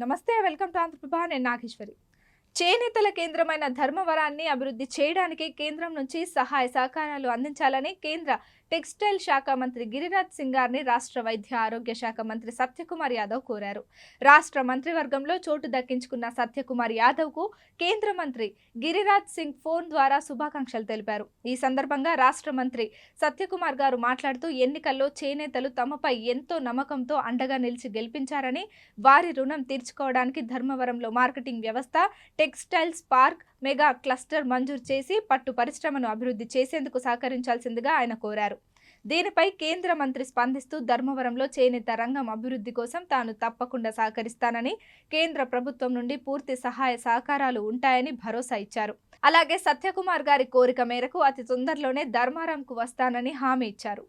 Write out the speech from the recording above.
నమస్తే, welcome to Andhraprabha. నేను నాగేశ్వరి. చేనేతల కేంద్రమైన ధర్మవరాన్ని అభివృద్ధి చేయడానికి కేంద్రం నుంచి సహాయ సహకారాలు అందించాలని కేంద్ర టెక్స్టైల్ శాఖ మంత్రి గిరిరాజ్ సింగ్ గారిని రాష్ట్ర వైద్య ఆరోగ్య శాఖ మంత్రి సత్యకుమార్ యాదవ్ కోరారు. రాష్ట్ర మంత్రివర్గంలో చోటు దక్కించుకున్న సత్యకుమార్ యాదవ్ కు కేంద్ర మంత్రి గిరిరాజ్ సింగ్ ఫోన్ ద్వారా శుభాకాంక్షలు తెలిపారు. ఈ సందర్భంగా రాష్ట్ర మంత్రి సత్యకుమార్ గారు మాట్లాడుతూ ఎన్నికల్లో చేనేతలు తమపై ఎంతో నమ్మకంతో అండగా నిలిచి గెలిపించారని, వారి రుణం తీర్చుకోవడానికి ధర్మవరంలో మార్కెటింగ్ వ్యవస్థ, టెక్స్టైల్స్ పార్క్, మెగా క్లస్టర్ మంజూరు చేసి పట్టు పరిశ్రమను అభివృద్ధి చేసేందుకు సహకరించాల్సిందిగా ఆయన కోరారు. దీనిపై కేంద్ర మంత్రి స్పందిస్తూ ధర్మవరంలో చేనేత రంగం అభివృద్ధి కోసం తాను తప్పకుండా సహకరిస్తానని, కేంద్ర ప్రభుత్వం నుండి పూర్తి సహాయ సహకారాలు ఉంటాయని భరోసా ఇచ్చారు. అలాగే సత్యకుమార్ గారి కోరిక మేరకు అతి తొందరలోనే ధర్మవరంకు వస్తానని హామీ ఇచ్చారు.